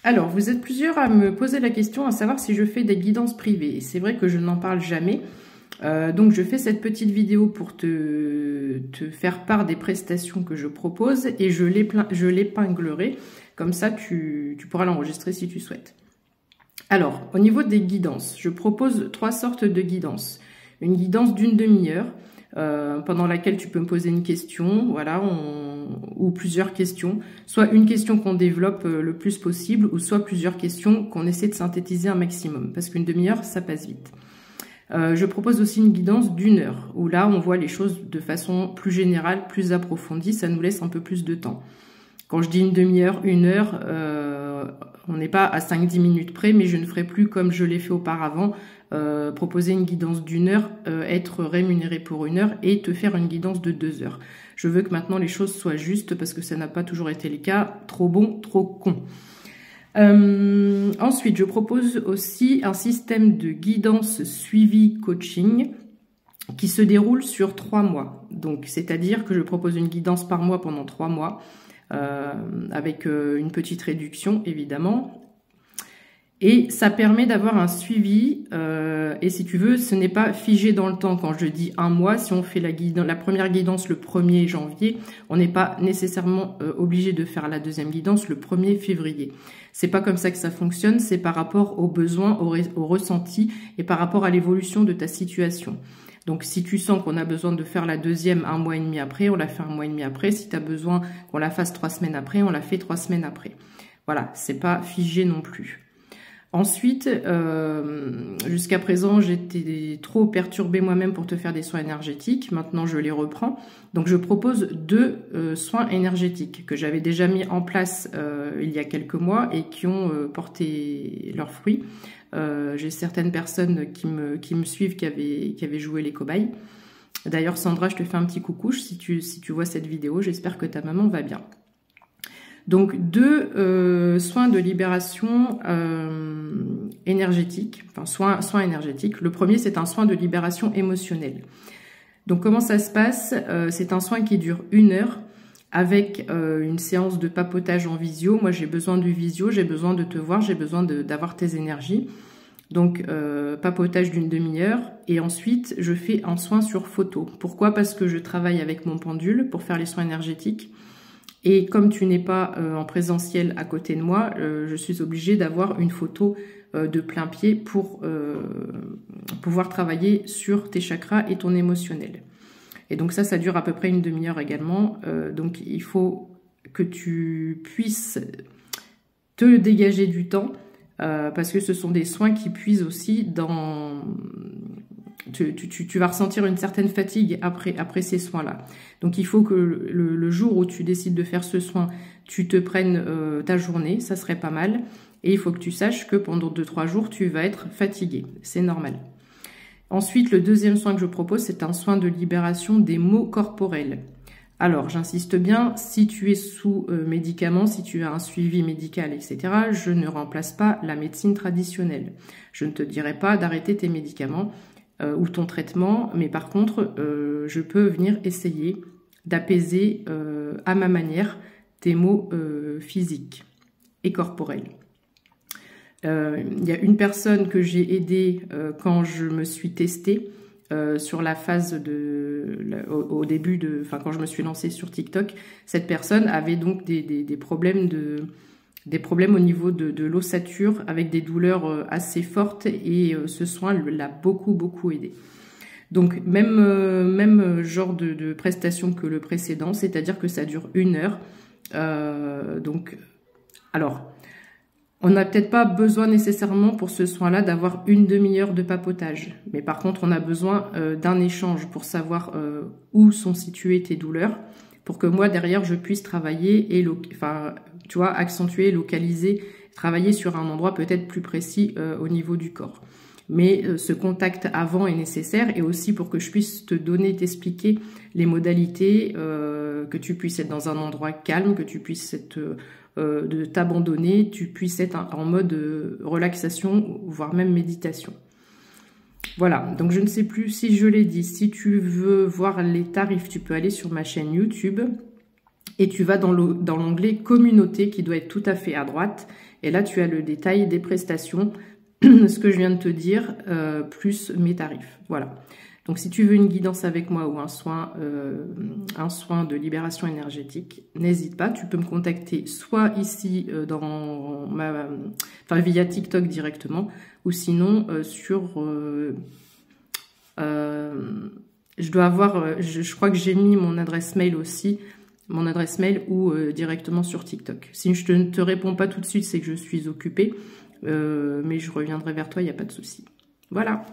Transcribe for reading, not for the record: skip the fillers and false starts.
Alors, vous êtes plusieurs à me poser la question à savoir si je fais des guidances privées. Et c'est vrai que je n'en parle jamais. Donc, je fais cette petite vidéo pour te faire part des prestations que je propose et je l'épinglerai. Comme ça, tu pourras l'enregistrer si tu souhaites. Alors, au niveau des guidances, je propose 3 sortes de guidances. Une guidance d'une demi-heure, pendant laquelle tu peux me poser une question, voilà, ou plusieurs questions, soit une question qu'on développe le plus possible, ou soit plusieurs questions qu'on essaie de synthétiser un maximum, parce qu'une demi-heure, ça passe vite. Je propose aussi une guidance d'1 heure, où là, on voit les choses de façon plus générale, plus approfondie, ça nous laisse un peu plus de temps. Quand je dis une demi-heure, 1 heure, on n'est pas à 5-10 minutes près, mais je ne ferai plus comme je l'ai fait auparavant, proposer une guidance d'1 heure, être rémunéré pour 1 heure et te faire une guidance de 2 heures. Je veux que maintenant les choses soient justes parce que ça n'a pas toujours été le cas. Trop bon, trop con. Ensuite, je propose aussi un système de guidance suivi coaching qui se déroule sur 3 mois. Donc, c'est-à-dire que je propose une guidance par mois pendant 3 mois. Avec une petite réduction évidemment, et ça permet d'avoir un suivi, et si tu veux, ce n'est pas figé dans le temps. Quand je dis 1 mois, si on fait la première guidance le 1er janvier, on n'est pas nécessairement obligé de faire la deuxième guidance le 1er février. C'est pas comme ça que ça fonctionne, c'est par rapport aux besoins, aux ressentis et par rapport à l'évolution de ta situation. Donc, si tu sens qu'on a besoin de faire la deuxième 1 mois et demi après, on la fait 1 mois et demi après. Si tu as besoin qu'on la fasse 3 semaines après, on la fait 3 semaines après. Voilà, c'est pas figé non plus. Ensuite, jusqu'à présent, j'étais trop perturbée moi-même pour te faire des soins énergétiques. Maintenant, je les reprends. Donc, je propose 2 soins énergétiques que j'avais déjà mis en place il y a quelques mois et qui ont porté leurs fruits. J'ai certaines personnes qui me suivent qui avaient joué les cobayes. D'ailleurs, Sandra, je te fais un petit coucou si tu vois cette vidéo. J'espère que ta maman va bien. Donc, 2 soins de libération énergétique, enfin soins énergétiques. Le premier, c'est un soin de libération émotionnelle. Donc, comment ça se passe? C'est un soin qui dure 1 heure avec une séance de papotage en visio. Moi, j'ai besoin du visio, j'ai besoin de te voir, j'ai besoin d'avoir tes énergies. Donc, papotage d'une demi-heure. Et ensuite, je fais un soin sur photo. Pourquoi? Parce que je travaille avec mon pendule pour faire les soins énergétiques. Et comme tu n'es pas en présentiel à côté de moi, je suis obligée d'avoir une photo de plein pied pour pouvoir travailler sur tes chakras et ton émotionnel. Et donc ça dure à peu près une demi-heure également. Donc il faut que tu puisses te dégager du temps parce que ce sont des soins qui puisent aussi dans... Tu vas ressentir une certaine fatigue après ces soins-là. Donc il faut que le jour où tu décides de faire ce soin, tu te prennes ta journée, ça serait pas mal. Et il faut que tu saches que pendant 2-3 jours, tu vas être fatigué. C'est normal. Ensuite, le deuxième soin que je propose, c'est un soin de libération des maux corporels. Alors, j'insiste bien, si tu es sous médicaments, si tu as un suivi médical, etc., je ne remplace pas la médecine traditionnelle. Je ne te dirai pas d'arrêter tes médicaments ou ton traitement, mais par contre, je peux venir essayer d'apaiser à ma manière tes maux physiques et corporels. Il y a une personne que j'ai aidée quand je me suis testée sur la phase au début quand je me suis lancée sur TikTok. Cette personne avait donc des problèmes au niveau de l'ossature avec des douleurs assez fortes et ce soin l'a beaucoup aidé. Donc même genre de prestation que le précédent, c'est-à-dire que ça dure 1 heure. Alors, on n'a peut-être pas besoin nécessairement pour ce soin-là d'avoir une demi-heure de papotage. Mais par contre, on a besoin d'un échange pour savoir où sont situées tes douleurs, pour que moi, derrière, je puisse travailler et, accentuer, localiser, travailler sur un endroit peut-être plus précis au niveau du corps. Mais ce contact avant est nécessaire et aussi pour que je puisse te donner, t'expliquer les modalités, que tu puisses être dans un endroit calme, que tu puisses être... de t'abandonner, tu puisses être en mode relaxation, voire même méditation. Voilà, donc je ne sais plus si je l'ai dit. Si tu veux voir les tarifs, tu peux aller sur ma chaîne YouTube Et tu vas dans l'onglet communauté qui doit être tout à fait à droite. Et là, tu as le détail des prestations, ce que je viens de te dire, plus mes tarifs. Voilà. Donc, si tu veux une guidance avec moi ou un soin de libération énergétique, n'hésite pas. Tu peux me contacter soit ici via TikTok directement, ou sinon je crois que j'ai mis mon adresse mail aussi, ou directement sur TikTok. Si je ne te réponds pas tout de suite, c'est que je suis occupée, mais je reviendrai vers toi, il n'y a pas de souci. Voilà.